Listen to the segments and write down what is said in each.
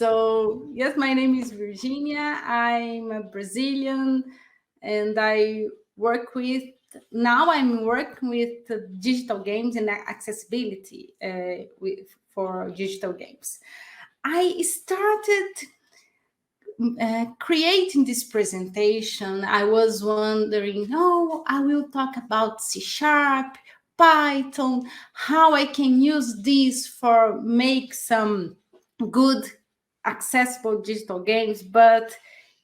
So, yes, my name is Virginia. I'm a Brazilian, and I'm working with digital games and accessibility for digital games. I started creating this presentation. I was wondering, I will talk about C#, Python, how I can use this for make some good accessible digital games, but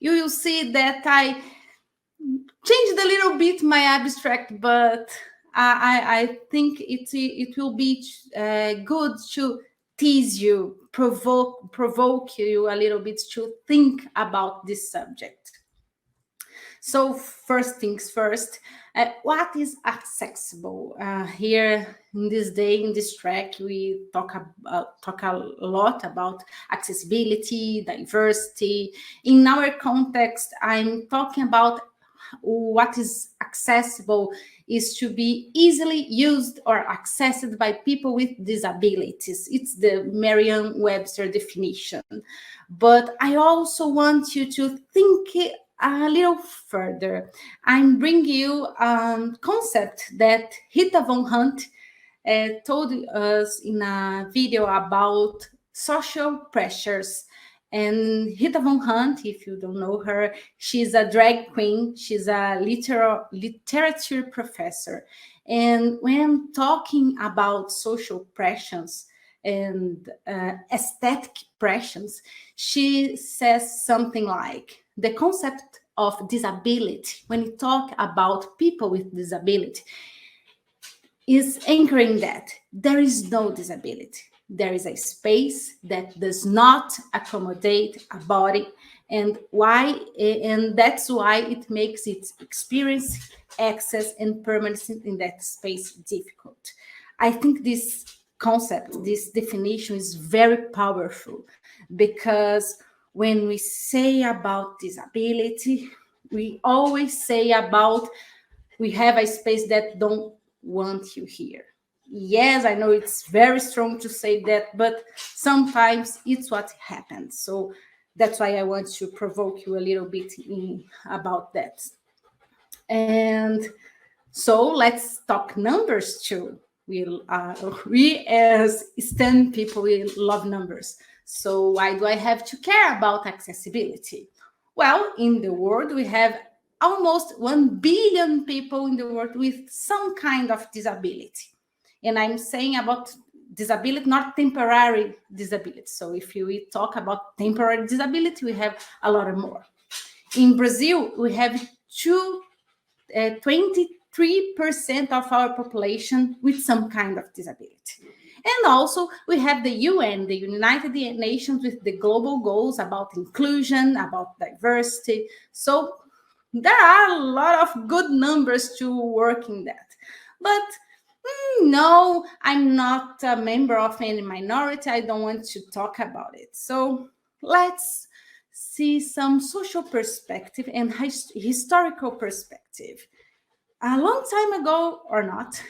you will see that I changed a little bit my abstract, but I think it will be good to tease you, provoke you a little bit to think about this subject. So first things first, what is accessible? Here in this day, in this track, we talk a lot about accessibility, diversity. In our context, I'm talking about what is accessible is to be easily used or accessed by people with disabilities. It's the Merriam-Webster definition. But I also want you to think a little further. I'm bringing you a concept that Rita von Hunt told us in a video about social pressures. And Rita von Hunt, if you don't know her, she's a drag queen. She's a literature professor. And when I'm talking about social pressures and aesthetic pressures, she says something like, the concept of disability, when you talk about people with disability, is anchoring that there is no disability. There is a space that does not accommodate a body, and that's why it makes its experience, access, and permanence in that space difficult. I think this concept, this definition is very powerful, because when we say about disability, we always say about we have a space that don't want you here. Yes, I know it's very strong to say that, but sometimes it's what happens. So that's why I want to provoke you a little bit about that. And so let's talk numbers too. We as STEM people, we love numbers. So why do I have to care about accessibility? Well, in the world, we have almost 1 billion people in the world with some kind of disability. And I'm saying about disability, not temporary disability. So if we talk about temporary disability, we have a lot more. In Brazil, we have 23% of our population with some kind of disability. And also we have the UN, the United Nations, with the global goals about inclusion, about diversity. So there are a lot of good numbers to work in that. But no, I'm not a member of any minority. I don't want to talk about it. So let's see some social perspective and historical perspective. A long time ago or not,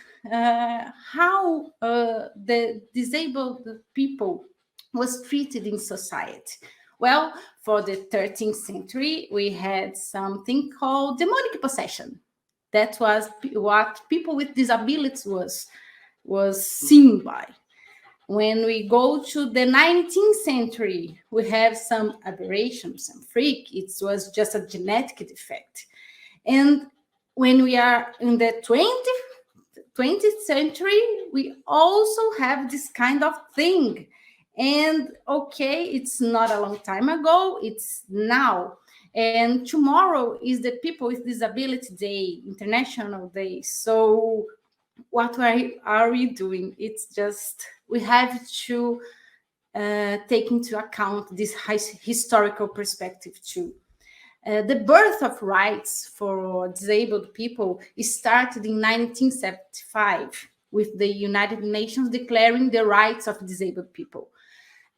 how the disabled people was treated in society. Well, for the 13th century, we had something called demonic possession. That was what people with disabilities was seen by. When we go to the 19th century, we have some aberration, some freak. It was just a genetic defect. And when we are in the 20th century, we also have this kind of thing. And okay, it's not a long time ago, it's now. And tomorrow is the People with Disability Day, International Day. So what are we doing? It's just, we have to take into account this historical perspective too. The birth of rights for disabled people started in 1975 with the United Nations declaring the rights of disabled people.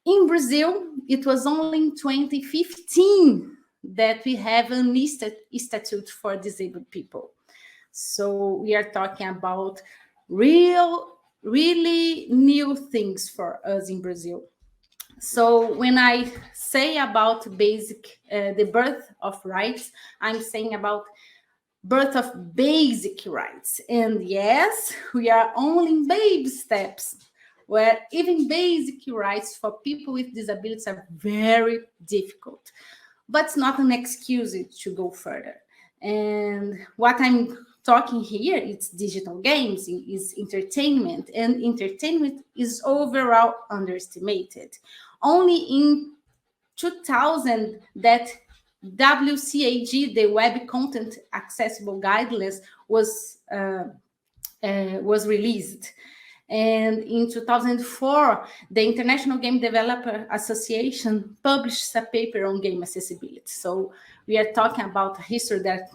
In Brazil, it was only in 2015 that we have an statute for disabled people. So we are talking about really new things for us in Brazil. So when I say about the birth of rights. I'm saying about birth of basic rights. And yes, we are only in baby steps, where even basic rights for people with disabilities are very difficult. But it's not an excuse to go further. And what I'm talking here, it's digital games, is entertainment, and entertainment is overall underestimated. Only in 2000 that WCAG, the Web Content Accessible Guidelines, was released. And in 2004, the International Game Developer Association published a paper on game accessibility. So we are talking about a history that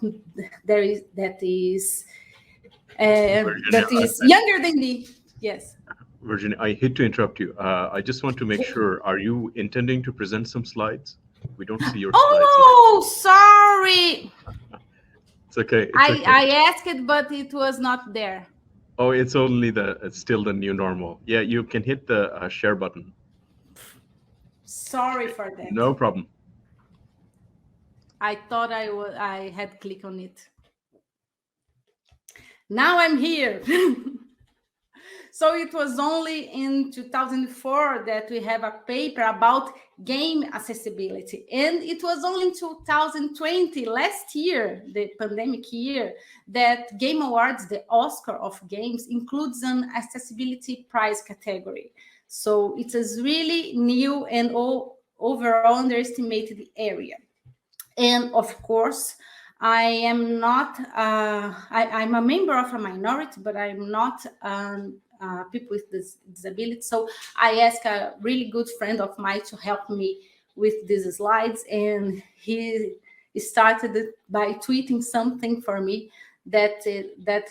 is younger than me. Yes. Virginia, I hate to interrupt you. I just want to make sure, are you intending to present some slides? We don't see your slides yet. Oh, sorry. It's okay. I asked it, but it was not there. Oh, it's still the new normal. Yeah, you can hit the share button. Sorry for that. No problem. I thought I had clicked on it. Now I'm here. So it was only in 2004 that we have a paper about game accessibility. And it was only in 2020, last year, the pandemic year, that Game Awards, the Oscar of games, includes an accessibility prize category. So it is really new and overall underestimated area. And of course, I am not, I'm a member of a minority, but I'm not people with disability. So I asked a really good friend of mine to help me with these slides. And he started by tweeting something for me that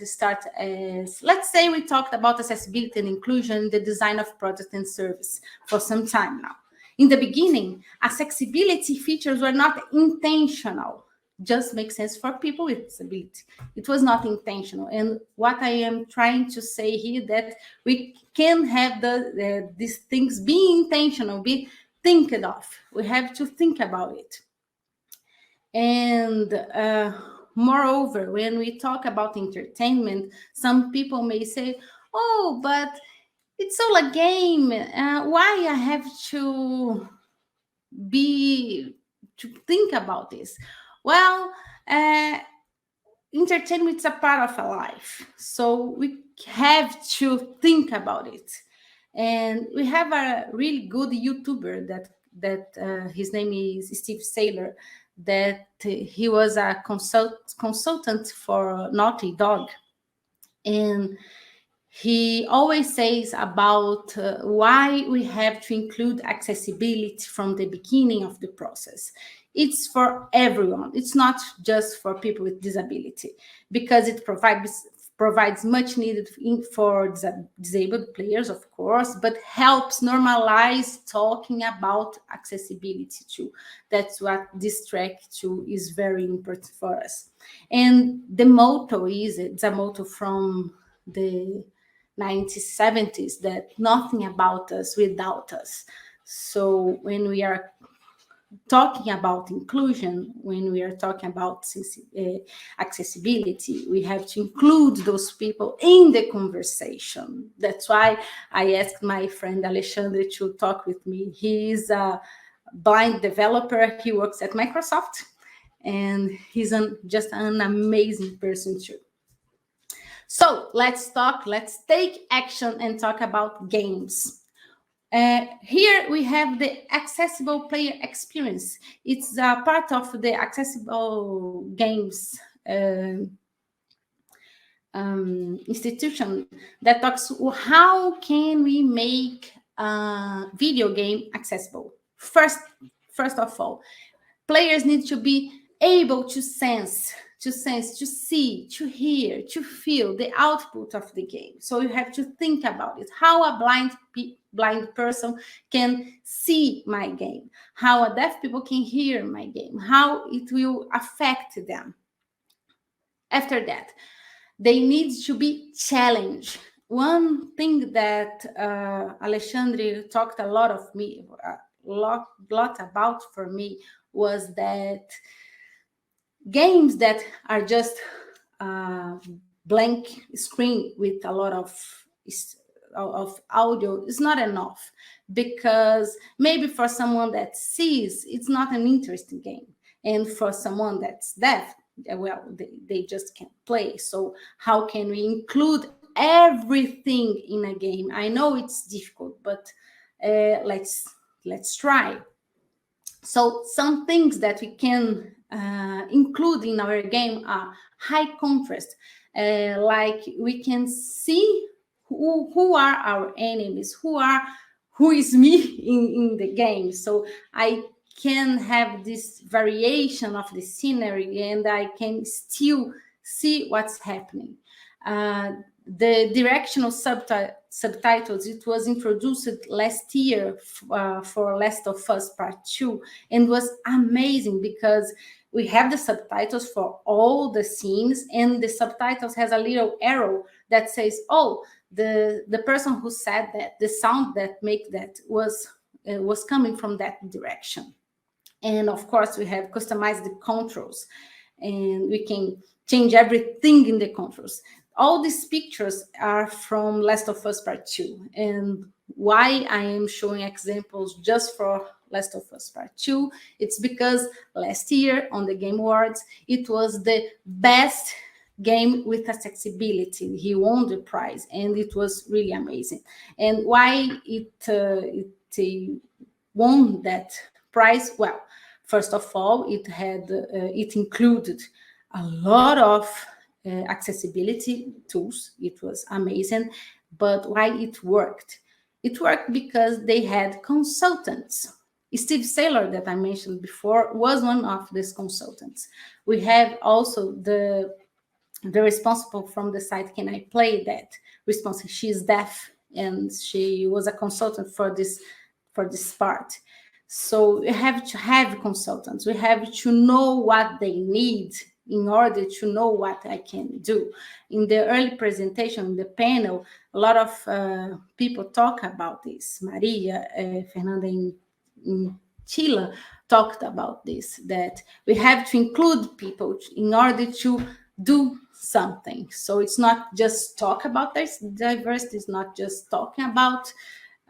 starts as, let's say we talked about accessibility and inclusion, the design of product and service for some time now. In the beginning, accessibility features were not intentional. Just makes sense for people with disability. It was not intentional. And what I am trying to say here, that we can have these things be intentional, be think of. We have to think about it. And moreover, when we talk about entertainment, some people may say, oh, but it's all a game. Why I have to think about this? Well, entertainment is a part of our life, so we have to think about it. And we have a really good YouTuber that his name is Steve Saylor, that he was a consultant for Naughty Dog. And he always says about why we have to include accessibility from the beginning of the process. It's for everyone. It's not just for people with disability, because it provides much needed for disabled players, of course, but helps normalize talking about accessibility too. That's what this track too is very important for us. And the motto it's a motto from the 1970s, that nothing about us without us. So when we are talking about inclusion, when we are talking about accessibility, we have to include those people in the conversation. That's why I asked my friend Alexandre to talk with me. He is a blind developer. He works at Microsoft, and he's just an amazing person too. So let's take action and talk about games. Here we have the accessible player experience. It's a part of the accessible games institution that talks how can we make a video game accessible. First of all, players need to be able to sense, to see, to hear, to feel the output of the game. So you have to think about it. How a blind person can see my game, how a deaf people can hear my game, how it will affect them. After that, they need to be challenged. One thing that Alexandre talked a lot lot about for me was that games that are just blank screen with a lot of audio is not enough, because maybe for someone that sees, it's not an interesting game, and for someone that's deaf, well, they just can't play. So how can we include everything in a game? I know it's difficult, but let's try. So some things that we can include in our game are high contrast, like we can see who are our enemies, who is me in the game. So I can have this variation of the scenery, and I can still see what's happening. The directional subtitles, it was introduced last year for Last of Us Part 2, and was amazing because we have the subtitles for all the scenes, and the subtitles has a little arrow that says, oh, the person who said that, the sound that make that was coming from that direction. And of course, we have customized the controls, and we can change everything in the controls. All these pictures are from Last of Us Part 2. And why I am showing examples just for Last of Us Part 2, it's because last year on the Game Awards, it was the best game with accessibility. He won the prize, and it was really amazing. And why it won that prize? Well, first of all, it included a lot of accessibility tools. It was amazing. But why it worked? It worked because they had consultants. Steve Saylor, that I mentioned before, was one of these consultants. We have also the responsible from the site Can I Play That? Responsible. She's deaf, and she was a consultant for this part. So we have to have consultants. We have to know what they need in order to know what I can do. In the early presentation, in the panel, a lot of people talk about this. Maria Fernanda in Chile talked about this, that we have to include people in order to do something. So it's not just talk about this. Diversity is not just talking about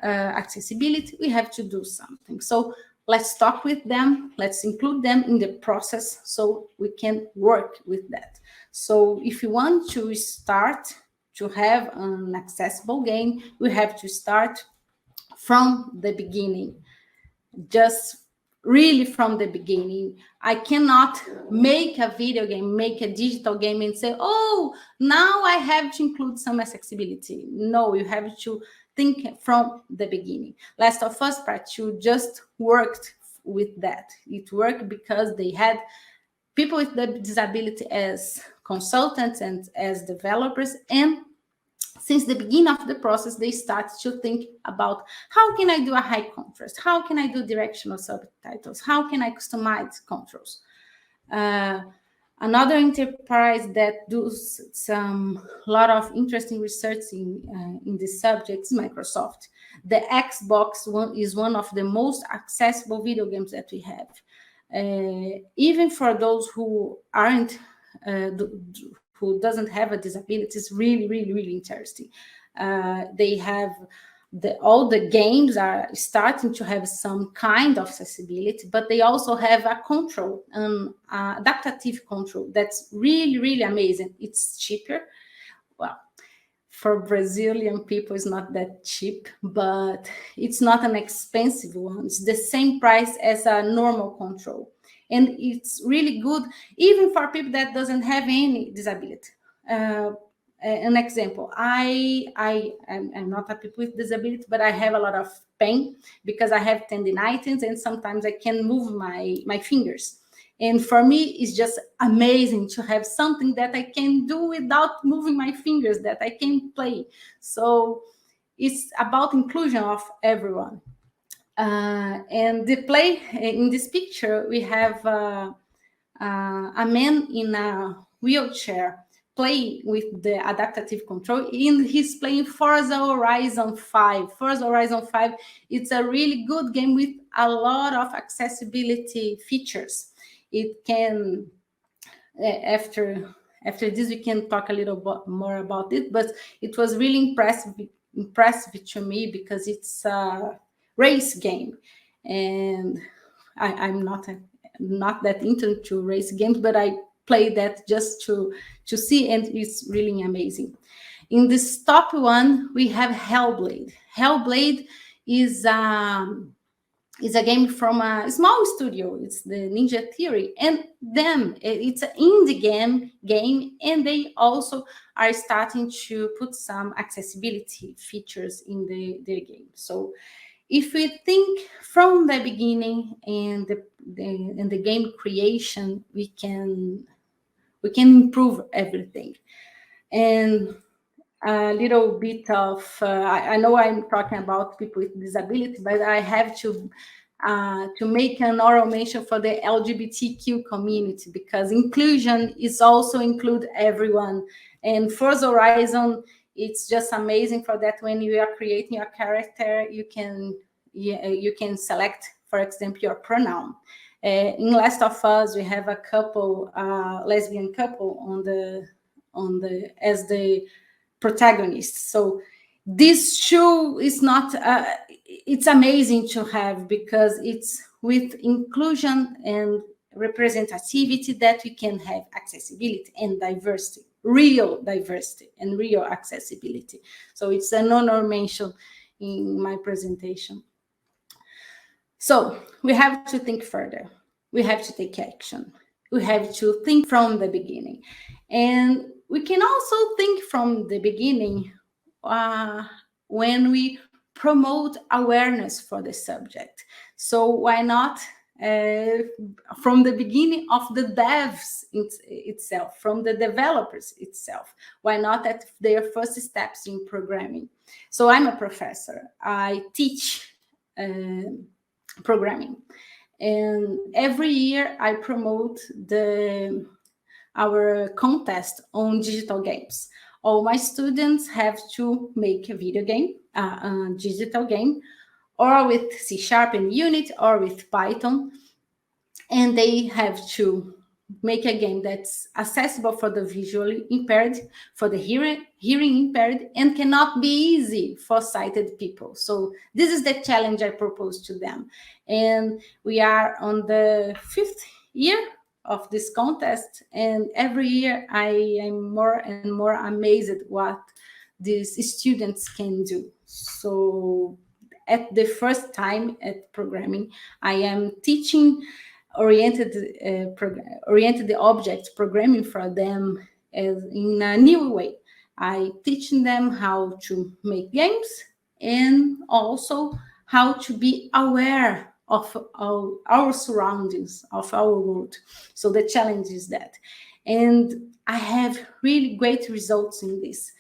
accessibility. We have to do something. So let's talk with them. Let's include them in the process so we can work with that. So if you want to start to have an accessible game, we have to start from the beginning. Just really from the beginning. I cannot make a video game, make a digital game and say, oh, now I have to include some accessibility. No, you have to think from the beginning. Last of Us Part 2 just worked with that. It worked because they had people with the disability as consultants and as developers, and since the beginning of the process, they start to think about how can I do a high contrast? How can I do directional subtitles? How can I customize controls? Another enterprise that does some lot of interesting research in this subject is Microsoft. The Xbox one is one of the most accessible video games that we have. Even for those who aren't who doesn't have a disability, is really, really, really interesting. They have all the games are starting to have some kind of accessibility, but they also have a control, adaptive control that's really, really amazing. It's cheaper. Well, for Brazilian people, it's not that cheap, but it's not an expensive one. It's the same price as a normal control. And it's really good, even for people that doesn't have any disability. An example, I'm not a people with disability, but I have a lot of pain because I have tendinitis, and sometimes I can move my fingers. And for me, it's just amazing to have something that I can do without moving my fingers, that I can play. So it's about inclusion of everyone. And the play in this picture, we have a man in a wheelchair play with the adaptive control, and he's playing Forza Horizon 5. Forza Horizon 5, it's a really good game with a lot of accessibility features. It can, after this, we can talk a little more about it, but it was really impressive to me because it's a race game, and I'm not that into race games, but I play that just to see, and it's really amazing. In this top one, we have Hellblade. Hellblade is a game from a small studio. It's the Ninja Theory, and it's an indie game, and they also are starting to put some accessibility features in their game. So if we think from the beginning and the game creation, we can improve everything. And a little bit of I know I'm talking about people with disability, but I have to make an oral mention for the LGBTQ community, because inclusion is also include everyone. And Forza Horizon, it's just amazing for that. When you are creating a character, you can select, for example, your pronoun. In Last of Us, we have a couple, lesbian couple on the as the protagonist. So this show is not it's amazing to have, because it's with inclusion and representativity that we can have accessibility and diversity, real diversity and real accessibility. So it's an honor mention in my presentation. So we have to think further. We have to take action. We have to think from the beginning. And we can also think from the beginning when we promote awareness for the subject. So why not from the beginning of the devs itself, from the developers itself? Why not at their first steps in programming? So I'm a professor. I teach programming, and every year I promote our contest on digital games. All my students have to make a video game, a digital game, or with C# and Unity, or with Python, and they have to make a game that's accessible for the visually impaired, for the hearing impaired, and cannot be easy for sighted people. So this is the challenge I propose to them. And we are on the 5th year of this contest, and every year I am more and more amazed at what these students can do. So at the first time at programming, I am teaching oriented object programming for them in a new way. I teach them how to make games, and also how to be aware of our surroundings, of our world. So the challenge is that. And I have really great results in this.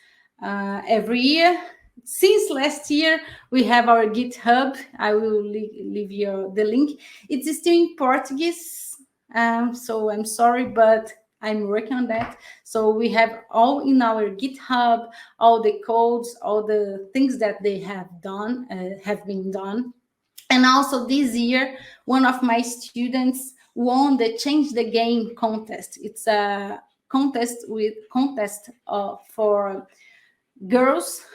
Every year, since last year, we have our GitHub. I will leave you the link. It's still in Portuguese, so I'm sorry, but I'm working on that. So we have all in our GitHub, all the codes, all the things that they have been done. And also this year, one of my students won the Change the Game contest. It's a contest for girls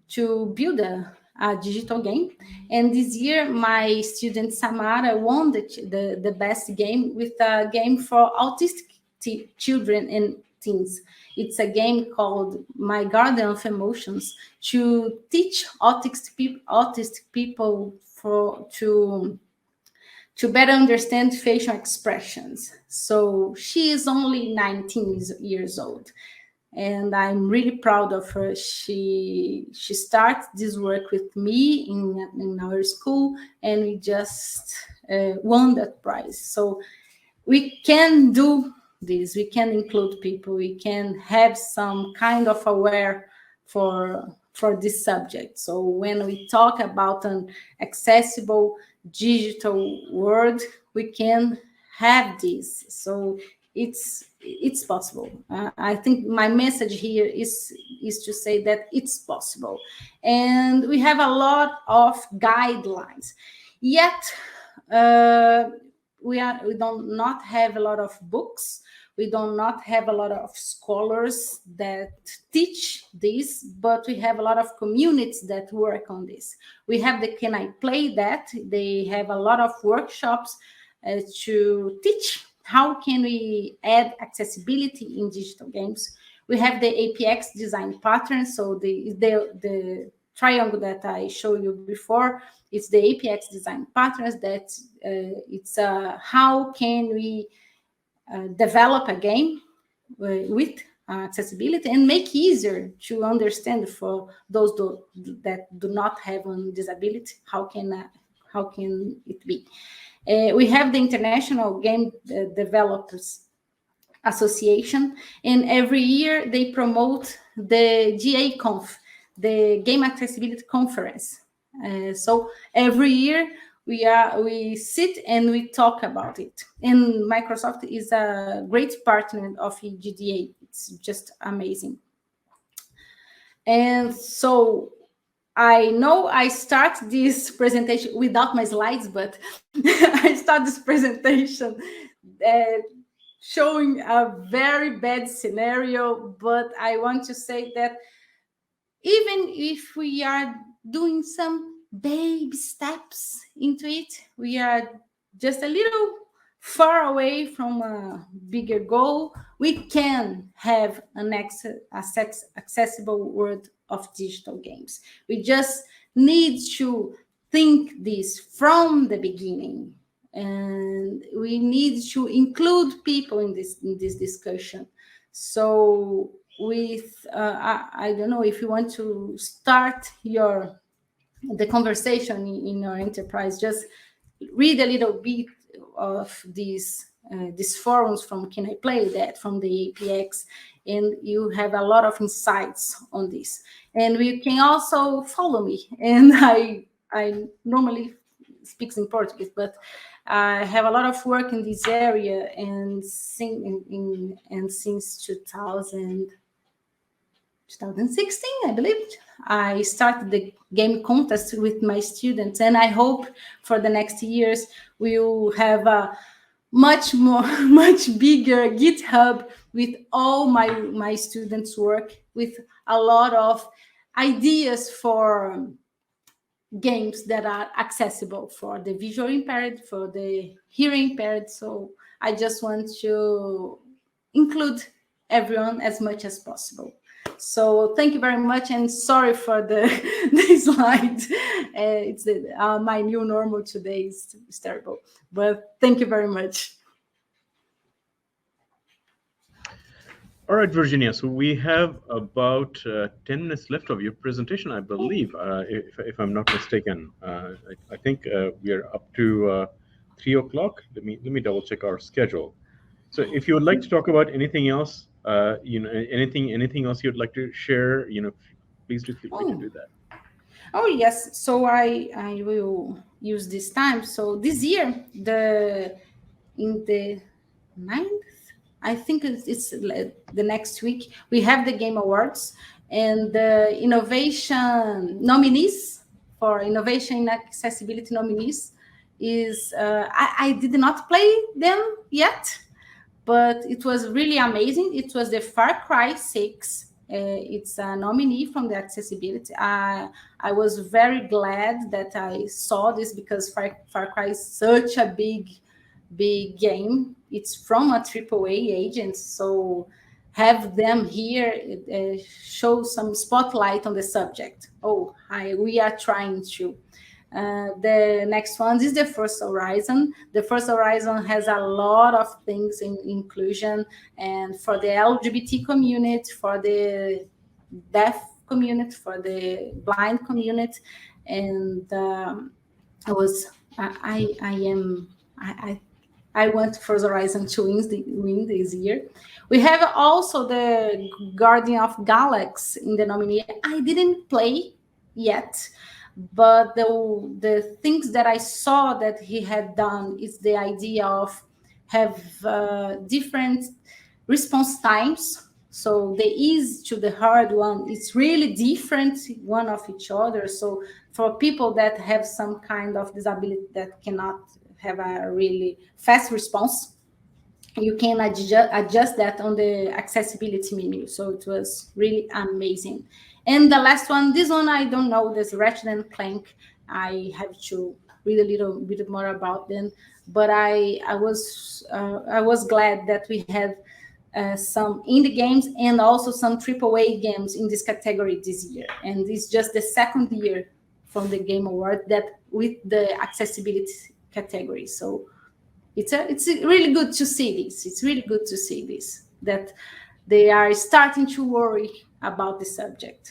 to build a digital game. And this year, my student Samara won the best game with a game for autistic children and teens. It's a game called My Garden of Emotions, to teach autistic people to better understand facial expressions. So she is only 19 years old, and I'm really proud of her. She started this work with me in our school, and we just won that prize. So we can do this. We can include people. We can have some kind of aware for this subject. So when we talk about an accessible digital world, we can have this. So it's possible. I think my message here is to say that it's possible, and we have a lot of guidelines. Yet we don't not have a lot of books. We do not have a lot of scholars that teach this, but we have a lot of communities that work on this. We have the Can I Play That? They have a lot of workshops to teach how can we add accessibility in digital games. We have the APX design pattern. So the triangle that I showed you before, it's the APX design patterns that it's how can we develop a game with accessibility and make easier to understand for those that do not have a disability. How can it be? We have the International Game Developers Association, and every year they promote the TheDevConf, the Game Accessibility Conference. So every year we sit and we talk about it. And Microsoft is a great partner of EGDA. It's just amazing. And so I know I start this presentation without my slides, but I start this presentation showing a very bad scenario. But I want to say that even if we are doing some baby steps into it, we are just a little far away from a bigger goal. We can have an accessible world of digital games. We just need to think this from the beginning, and we need to include people in this discussion. So with I don't know if you want to start the conversation in your enterprise, just read a little bit of these forums from Can I Play That, from the APX, and you have a lot of insights on this. And you can also follow me. And I normally speak in Portuguese, but I have a lot of work in this area, and since 2016, I believe, I started the game contest with my students, and I hope for the next years we will have a much bigger GitHub with all my students' work, with a lot of ideas for games that are accessible for the visual impaired, for the hearing impaired. So I just want to include everyone as much as possible. So thank you very much, and sorry for the slide. It's my new normal today is terrible, but thank you very much. All right, Virginia. So we have about 10 minutes left of your presentation, I believe, if I'm not mistaken. I think we are up to 3 o'clock. Let me double check our schedule. So if you would like to talk about anything else, anything else you'd like to share, please do feel free to do that. Oh yes. So I will use this time. So this year, in the 9th, I think it's the next week, we have the Game Awards, and the innovation nominees for innovation in accessibility nominees is I did not play them yet, but it was really amazing. It was the Far Cry 6. It's a nominee from the accessibility. I was very glad that I saw this, because Far Cry is such a big game. It's from a AAA agent, so have them here show some spotlight on the subject. We are trying to. The next one is the First Horizon. The First Horizon has a lot of things in inclusion, and for the LGBT community, for the deaf community, for the blind community, and I want First Horizon to win this year. We have also the Guardian of Galaxy in the nominee. I didn't play yet, but the things that I saw that he had done is the idea of have different response times. So the easy to the hard one, it's really different one of each other. So for people that have some kind of disability that cannot have a really fast response, you can adjust that on the accessibility menu. So it was really amazing. And the last one, this one I don't know, this Ratchet and Clank. I have to read a little bit more about them, but I was glad that we have some indie games and also some AAA games in this category this year. And it's just the second year from the Game Award that with the accessibility category. So it's really good to see this. It's really good to see this, that they are starting to worry about the subject.